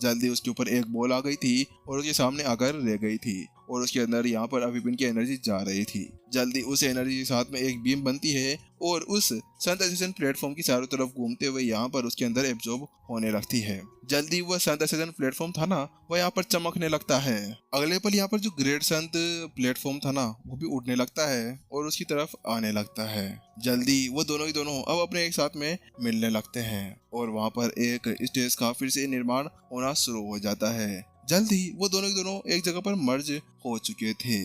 जल्दी उसके ऊपर एक बॉल आ गई थी और उसके सामने आकर रह गई थी और उसके अंदर यहाँ पर विपिन की एनर्जी जा रही थी। जल्दी उस एनर्जी के साथ में एक बीम बनती है और उस संत एसेसन प्लेटफॉर्म की चारों तरफ घूमते हुए यहाँ पर उसके अंदर एब्जॉर्ब होने लगती है। जल्दी वह संत एसेसन प्लेटफॉर्म था ना, वह यहाँ पर चमकने लगता है। अगले पल यहाँ पर जो ग्रेट संत प्लेटफॉर्म था ना, वो भी उड़ने लगता है और उसकी तरफ आने लगता है। जल्दी वो दोनों ही दोनों अब अपने एक साथ में मिलने लगते हैं और वहाँ पर एक स्टेज का फिर से निर्माण होना शुरू हो जाता है। जल्दी वो दोनों ही दोनों एक जगह पर मर्ज हो चुके थे।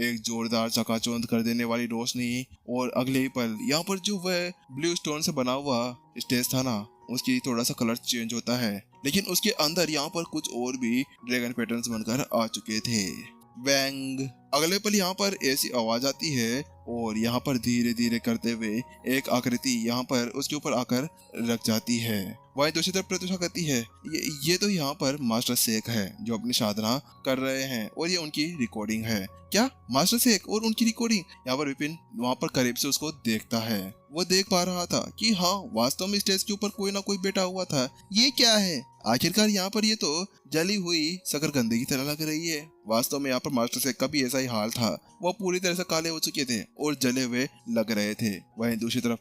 एक जोरदार चकाचौंध कर देने वाली रोशनी और अगले ही पल यहाँ पर जो वह ब्लू स्टोन से बना हुआ स्टेज था ना, उसकी थोड़ा सा कलर चेंज होता है, लेकिन उसके अंदर यहाँ पर कुछ और भी ड्रैगन पैटर्न्स बनकर आ चुके थे। बैंग। अगले पल यहाँ पर ऐसी आवाज आती है और यहाँ पर धीरे धीरे करते हुए एक आकृति यहाँ पर उसके ऊपर आकर रख जाती है। वहीं दूसरी तरफ प्रत्युषा कहती है ये तो यहाँ पर मास्टर शेख है जो अपनी साधना कर रहे हैं और ये उनकी रिकॉर्डिंग है। क्या मास्टर शेख और उनकी रिकॉर्डिंग? यहाँ पर विपिन वहाँ पर करीब से उसको देखता है। वो देख पा रहा था कि हाँ, वास्तव में स्टेज के ऊपर कोई ना कोई बैठा हुआ था। ये क्या है? आखिरकार यहाँ पर ये तो जली हुई शकरकंदी की तरह लग रही है। वास्तव में यहाँ पर मास्टर शेख का भी ऐसा ही हाल था। वो पूरी तरह से काले हो चुके थे और जले हुए लग रहे थे। वहीं दूसरी तरफ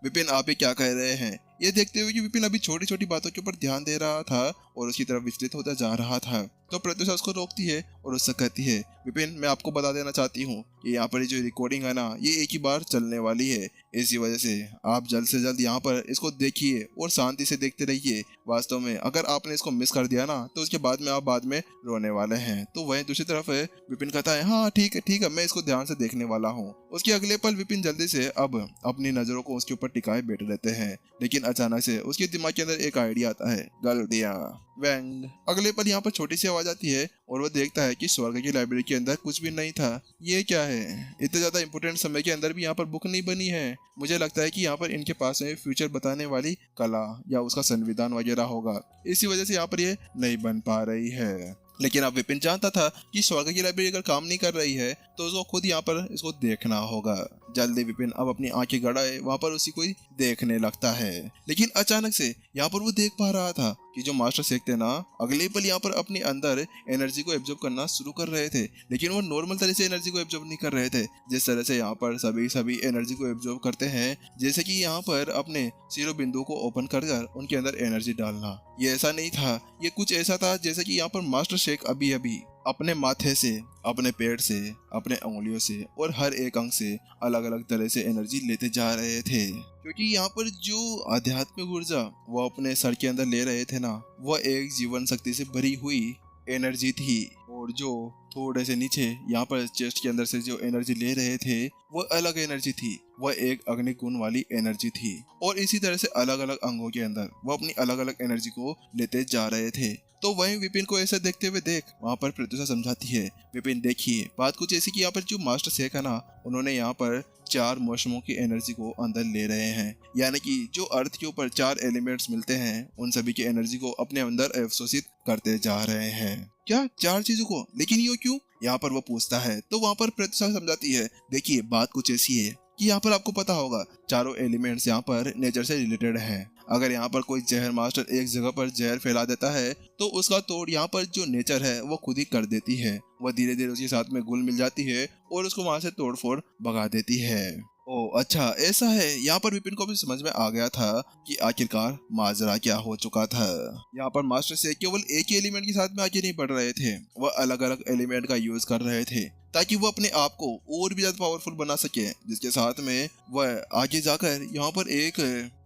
विपिन आप ये क्या कह रहे हैं? ये देखते हुए कि विपिन अभी छोटी छोटी बातों के ऊपर ध्यान दे रहा था और उसकी तरफ विचलित होता जा रहा था, तो प्रत्युषा उसको रोकती है और उससे कहती है विपिन, मैं आपको बता देना चाहती हूँ कि यहाँ पर जो रिकॉर्डिंग है ना, ये एक ही बार चलने वाली है। इसी वजह से आप जल्द से जल्द यहाँ पर इसको देखिए और शांति से देखते रहिए। वास्तव में अगर आपने इसको मिस कर दिया ना, तो उसके बाद में आप बाद में रोने वाले हैं। तो वहीं दूसरी तरफ है विपिन कहता है हाँ ठीक है, मैं इसको ध्यान से देखने वाला हूँ। उसके अगले पल विपिन जल्दी से अब अपनी नजरों को उसके ऊपर टिकाए बैठे रहते हैं, लेकिन अचानक से उसके दिमाग के अंदर एक आइडिया आता है, गलतियां। बैंग। अगले पल यहाँ पर छोटी सी आवाज आती है और वो देखता है कि स्वर्ग की लाइब्रेरी के अंदर कुछ भी नहीं था। ये क्या है? इतने ज्यादा इंपोर्टेंट समय के अंदर भी यहाँ पर बुक नहीं बनी है। मुझे लगता है कि यहाँ पर इनके पास में फ्यूचर बताने वाली कला या उसका संविधान वगैरह होगा, इसी वजह से यहाँ पर ये नहीं बन पा रही है। लेकिन अब विपिन जानता था कि स्वर्ग की लाइब्रेरी अगर काम नहीं कर रही है तो उसको खुद यहाँ पर इसको देखना होगा। जल्दी विपिन अब अपनी आंखें गड़ाए वहां पर उसी को देखने लगता है, लेकिन अचानक से यहाँ पर वो देख पा रहा था कि जो मास्टर शेख थे ना, अगले पल यहाँ पर अपने अंदर एनर्जी को एब्जॉर्ब करना शुरू कर रहे थे, लेकिन वो नॉर्मल तरह से एनर्जी को एब्जॉर्ब नहीं कर रहे थे। जिस तरह से यहाँ पर सभी एनर्जी को एब्जॉर्ब करते हैं, जैसे कि यहाँ पर अपने शिरोबिंदु को ओपन कर उनके अंदर एनर्जी डालना, ये ऐसा नहीं था। ये कुछ ऐसा था जैसे कि यहाँ पर मास्टर शेख अभी अभी अपने माथे से, अपने पेट से, अपने उंगलियों से और हर एक अंग से अलग अलग तरह से एनर्जी लेते जा रहे थे, क्योंकि यहाँ पर जो आध्यात्मिक ऊर्जा वो अपने सर के अंदर ले रहे थे ना, वह एक जीवन शक्ति से भरी हुई एनर्जी थी। और जो थोड़े से नीचे यहाँ पर चेस्ट के अंदर से जो एनर्जी ले रहे थे, वह अलग एनर्जी थी, वह एक अग्निकुंड वाली एनर्जी थी। और इसी तरह से अलग अलग अंगों के अंदर वो अपनी अलग अलग एनर्जी को लेते जा रहे थे। तो वहीं विपिन को ऐसा देखते हुए देख वहाँ पर प्रत्युषा समझाती है, विपिन देखिए, बात कुछ ऐसी कि यहाँ पर जो मास्टर शेख है ना, उन्होंने यहाँ पर 4 मौसमों की एनर्जी को अंदर ले रहे हैं, यानी कि जो अर्थ के ऊपर 4 एलिमेंट्स मिलते हैं, उन सभी की एनर्जी को अपने अंदर अवशोषित करते जा रहे हैं। क्या 4 चीजों को? लेकिन ये क्यों? यहाँ पर वो पूछता है, तो वहाँ पर प्रत्युषा समझाती है, देखिए बात कुछ ऐसी है कि यहाँ पर आपको पता होगा चारों एलिमेंट्स यहाँ पर नेचर से रिलेटेड हैं। अगर यहाँ पर कोई जहर मास्टर एक जगह पर जहर फैला देता है तो उसका तोड़ यहाँ पर जो नेचर है वो खुद ही कर देती है। वह धीरे धीरे उसके साथ में घुल मिल जाती है और उसको वहां से तोड़ फोड़ भगा देती है। ओ अच्छा ऐसा है। यहाँ पर विपिन को भी समझ में आ गया था कि आखिरकार माजरा क्या हो चुका था। यहाँ पर मास्टर से केवल एक ही एलिमेंट के साथ में आगे नहीं बढ़ रहे थे, वह अलग अलग एलिमेंट का यूज कर रहे थे ताकि वो अपने आप को और भी ज्यादा पावरफुल बना सके, जिसके साथ में वह आगे जाकर यहाँ पर एक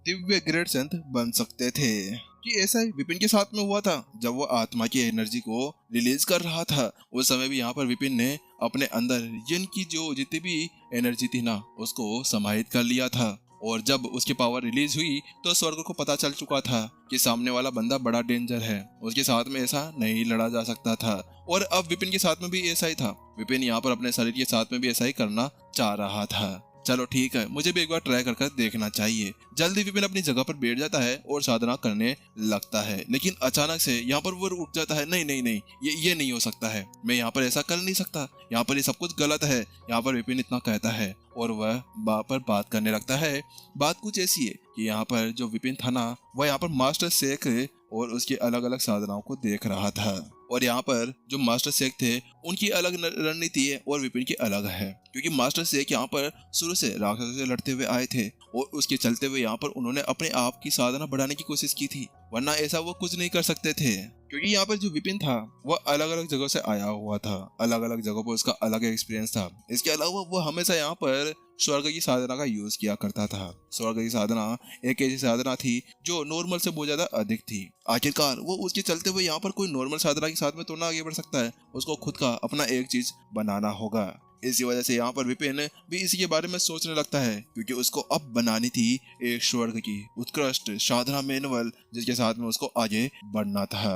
दिव्य ग्रेट संत बन सकते थे। कि ऐसा ही विपिन के साथ में हुआ था जब वो आत्मा की एनर्जी को रिलीज कर रहा था। उस समय भी यहाँ पर विपिन ने अपने अंदर जिन की जो जितनी भी एनर्जी थी ना, उसको समाहित कर लिया था। और जब उसकी पावर रिलीज हुई तो स्वर्ग को पता चल चुका था कि सामने वाला बंदा बड़ा डेंजर है, उसके साथ में ऐसा नहीं लड़ा जा सकता था। और अब विपिन के साथ में भी ऐसा ही था। विपिन यहाँ पर अपने शरीर के साथ में भी ऐसा ही करना चाह रहा था। चलो ठीक है, मुझे भी एक बार ट्राई कर देखना चाहिए। जल्दी विपिन अपनी जगह पर बैठ जाता है और साधना करने लगता है, लेकिन अचानक से यहाँ पर वो उठ जाता है। नहीं नहीं नहीं, ये नहीं हो सकता है, मैं यहाँ पर ऐसा कर नहीं सकता, यहाँ पर ये सब कुछ गलत है। यहाँ पर विपिन इतना कहता है और वह पर बात करने लगता है। बात कुछ ऐसी है कि यहाँ पर जो विपिन था ना, वह यहाँ पर मास्टर शेख और उसकी अलग अलग साधनाओं को देख रहा था। और यहाँ पर जो मास्टर शेख थे उनकी अलग रणनीति है और विपिन की अलग है, क्योंकि मास्टर शेख यहाँ पर शुरू से राक्षसों से लड़ते हुए आए थे और उसके चलते हुए यहाँ पर उन्होंने अपने आप की साधना बढ़ाने की कोशिश की थी, वरना ऐसा वो कुछ नहीं कर सकते थे। क्योंकि यहाँ पर जो विपिन था वह अलग अलग जगहों से आया हुआ था, अलग अलग जगहों पर उसका अलग एक्सपीरियंस था। इसके अलावा वो हमेशा यहाँ पर स्वर्ग की साधना का यूज किया करता था। स्वर्ग की साधना एक ऐसी साधना थी जो नॉर्मल से बहुत ज्यादा अधिक थी। आखिरकार वो उसके चलते हुए यहाँ पर कोई नॉर्मल साधना के साथ में तो ना आगे बढ़ सकता है, उसको खुद का अपना एक चीज बनाना होगा। इसी वजह से यहाँ पर विपिन भी इसी के बारे में सोचने लगता है, क्योंकि उसको अब बनानी थी एक स्वर्ग की उत्कृष्ट साधना मैनुअल, जिसके साथ में उसको आगे बढ़ना था।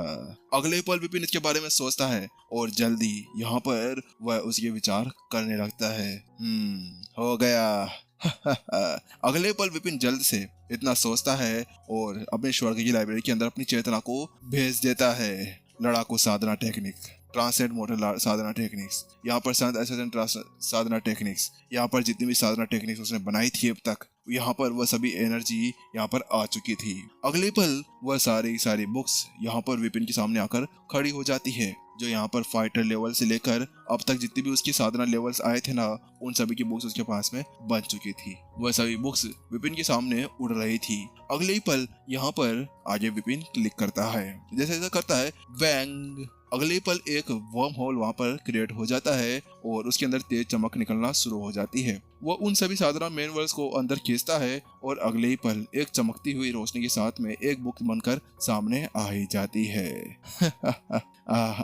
अगले पल विपिन इसके बारे में सोचता है और जल्दी यहाँ पर वह उसके विचार करने लगता है। हो गया। अगले पल विपिन जल्द से इतना सोचता है और अपने स्वर्ग की लाइब्रेरी के अंदर अपनी चेतना को भेज देता है। लड़ाकू साधना टेक्निक, ट्रांसेंड मोटर साधना टेक्निक्स, यहाँ पर संत असेसन साधना टेक्निक्स, यहाँ पर जितनी भी साधना टेक्निक्स उसने बनाई थी अब तक, यहाँ पर वह सभी एनर्जी यहाँ पर आ चुकी थी। अगले पल वह सारी बुक्स यहाँ पर विपिन के सामने आकर खड़ी हो जाती है, जो यहाँ पर फाइटर लेवल से लेकर अब तक जितनी भी उसकी साधना लेवल्स आए थे ना, उन सभी की बुक्स उसके पास में बन चुकी थी। वह सभी बुक्स विपिन के सामने उड़ रही थी। अगले ही पल यहाँ पर आगे विपिन क्लिक करता है, जैसे ऐसा करता है बैंग, अगले पल एक वर्म होल वहाँ पर क्रिएट हो जाता है और उसके अंदर तेज चमक निकलना शुरू हो जाती है। वह उन सभी साधना मैनुअल्स को अंदर खींचता है और अगले ही पल एक चमकती हुई रोशनी के साथ में एक बुक बनकर सामने आ ही जाती है।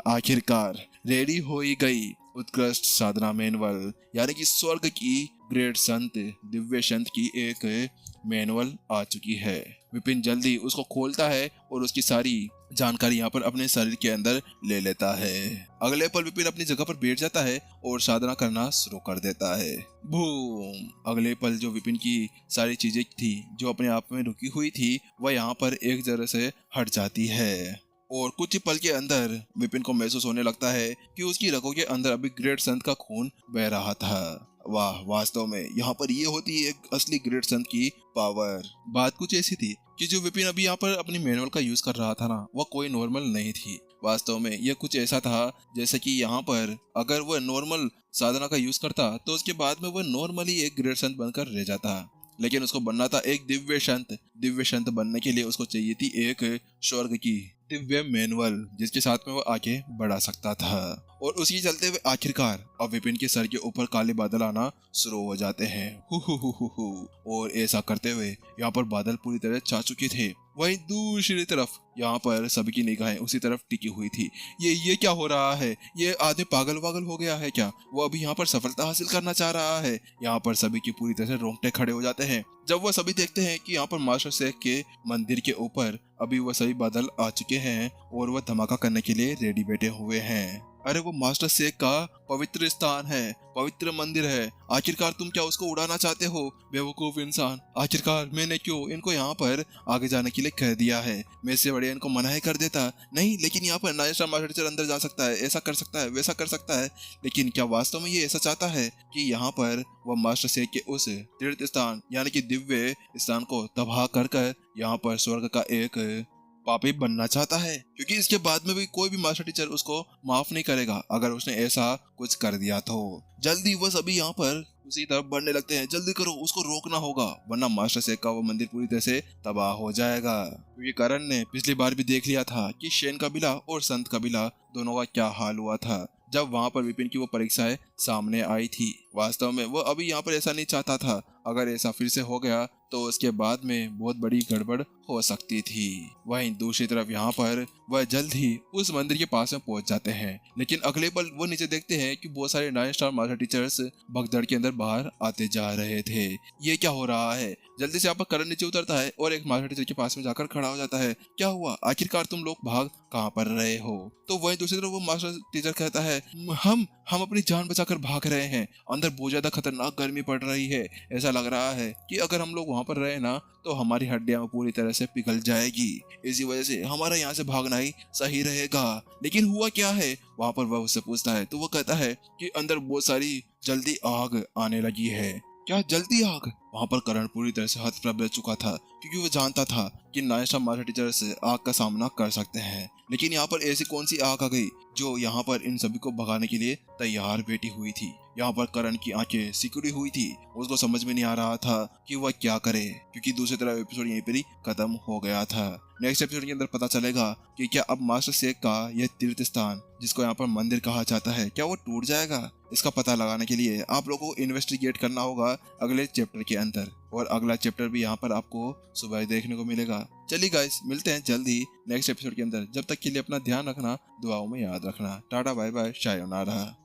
आखिरकार रेडी हो ही गई उत्कृष्ट साधना मैनुअल, यानी कि स्वर्ग की ग्रेट संत दिव्य संत की एक मैनुअल आ चुकी है। विपिन जल्दी उसको खोलता है और उसकी सारी जानकारी यहाँ पर अपने शरीर के अंदर ले लेता है। अगले पल विपिन अपनी जगह पर बैठ जाता है और साधना करना शुरू कर देता है। बूम! अगले पल जो विपिन की सारी चीजें थी जो अपने आप में रुकी हुई थी, वह यहाँ पर एक जगह से हट जाती है और कुछ ही पल के अंदर विपिन को महसूस होने लगता है कि उसकी रगों के अंदर अभी ग्रेट संत का खून बह रहा था। वाह, वास्तव में यहाँ पर ये होती है एक असली ग्रेट संत की पावर। बात कुछ ऐसी थी कि जो विपिन अभी यहाँ पर अपनी मैनुअल का यूज कर रहा था ना, वह कोई नॉर्मल नहीं थी। वास्तव में यह कुछ ऐसा था जैसे कि यहाँ पर अगर वह नॉर्मल साधना का यूज करता तो उसके बाद में वह नॉर्मली एक ग्रेट संत बनकर रह जाता, लेकिन उसको बनना था एक दिव्य संत। दिव्य संत बनने के लिए उसको चाहिए थी एक स्वर्ग की दिव्य मैनुअल, जिसके साथ में वो आगे बढ़ा सकता था। और उसी चलते हुए आखिरकार अब विपिन के सर के ऊपर काले बादल आना शुरू हो जाते हैं। हु। और ऐसा करते हुए यहाँ पर बादल पूरी तरह छा चुके थे। वहीं दूसरी तरफ यहाँ पर सभी की निगाहें उसी तरफ टिकी हुई थी। ये क्या हो रहा है? ये आदमी पागल वागल हो गया है क्या? वो अभी यहाँ पर सफलता हासिल करना चाह रहा है। यहाँ पर सभी की पूरी तरह से रोंगटे खड़े हो जाते हैं जब वह सभी देखते हैं कि यहाँ पर मास्टर शेख के मंदिर के ऊपर अभी वह सभी बादल आ चुके हैं और वह धमाका करने के लिए रेडी बैठे हुए हैं। अरे वो मास्टर शेख का पवित्र स्थान है, पवित्र मंदिर है, आखिरकार तुम क्या उसको उड़ाना चाहते हो बेवकूफ इंसान? आखिरकार मैंने क्यों इनको यहाँ पर आगे जाने के लिए कह दिया है? मैं इससे बड़े इनको मना ही कर देता। नहीं, लेकिन यहाँ पर नायस्टार मास्टर टीचर अंदर जा सकता है, ऐसा कर सकता है, वैसा कर सकता है। लेकिन क्या वास्तव में ये ऐसा चाहता है कि यहाँ पर वह मास्टर शेख के उस तीर्थ स्थान यानी कि दिव्य स्थान को तबाह कर यहाँ पर स्वर्ग का एक पापी बनना चाहता है? क्योंकि इसके बाद में भी कोई भी मास्टर टीचर उसको माफ नहीं करेगा अगर उसने ऐसा कुछ कर दिया तो। जल्दी वह सभी यहाँ पर उसी तरफ बढ़ने लगते हैं। जल्दी करो, उसको रोकना होगा, वरना मास्टर शेख का वो मंदिर पूरी तरह से तबाह हो जाएगा। क्योंकि करण ने पिछली बार भी देख लिया था कि शेन कबीला और संत कबीला दोनों का क्या हाल हुआ था जब वहाँ पर विपिन की वो परीक्षाएं सामने आई थी। वास्तव में वो अभी यहाँ पर ऐसा नहीं चाहता था। अगर ऐसा फिर से हो गया तो उसके बाद में बहुत बड़ी गड़बड़ हो सकती थी। वहीं दूसरी तरफ यहाँ पर वह जल्द ही उस मंदिर के पास में पहुंच जाते हैं, लेकिन अगले पल वो नीचे देखते हैं कि बहुत सारे 9 स्टार मास्टर टीचर्स भगदड़ के अंदर बाहर आते जा रहे थे। ये क्या हो रहा है? जल्दी से यहाँ पर करण नीचे उतरता है और एक मास्टर टीचर के पास में जाकर खड़ा हो जाता है। क्या हुआ, आखिरकार तुम लोग भाग कहाँ पर रहे हो? तो वहीं दूसरी तरफ वो मास्टर टीचर कहता है, हम अपनी जान बचाकर भाग रहे हैं, अंदर बहुत ज्यादा खतरनाक गर्मी पड़ रही है, ऐसा लग रहा है कि अगर हम लोग वहाँ पर रहे ना तो हमारी हड्डियां पूरी तरह से पिघल जाएगी, इसी वजह से हमारा यहाँ से भागना ही सही रहेगा। लेकिन हुआ क्या है? वहाँ पर वह उससे पूछता है तो वो कहता है कि अंदर बहुत सारी जल्दी आग आने लगी है। क्या जल्दी आग? वहाँ पर करण पूरी तरह से हतप्रभ रह चुका था, क्योंकि वो जानता था कि नायशा मास्टर टीचर से आग का सामना कर सकते हैं। लेकिन यहाँ पर ऐसी कौन सी आग आ गई जो यहाँ पर इन सभी को भगाने के लिए तैयार बैठी हुई थी? यहाँ पर करण की आंखें सिकुड़ी हुई थी, उसको समझ में नहीं आ रहा था कि वह क्या करे, क्योंकि दूसरी तरफ एपिसोड यहीं पर ही खत्म हो गया था। नेक्स्ट एपिसोड के अंदर पता चलेगा कि क्या अब मास्टर शेख का यह तीर्थ स्थान, जिसको यहाँ पर मंदिर कहा जाता है, क्या वो टूट जाएगा? इसका पता लगाने के लिए आप लोगों को इन्वेस्टिगेट करना होगा अगले चैप्टर के अंदर, और अगला चैप्टर भी यहाँ पर आपको सुबह देखने को मिलेगा। चलिए गाइस, मिलते हैं जल्द ही नेक्स्ट एपिसोड के अंदर। जब तक के लिए अपना ध्यान रखना, दुआओं में याद रखना। Tata bye bye, शायोनारा।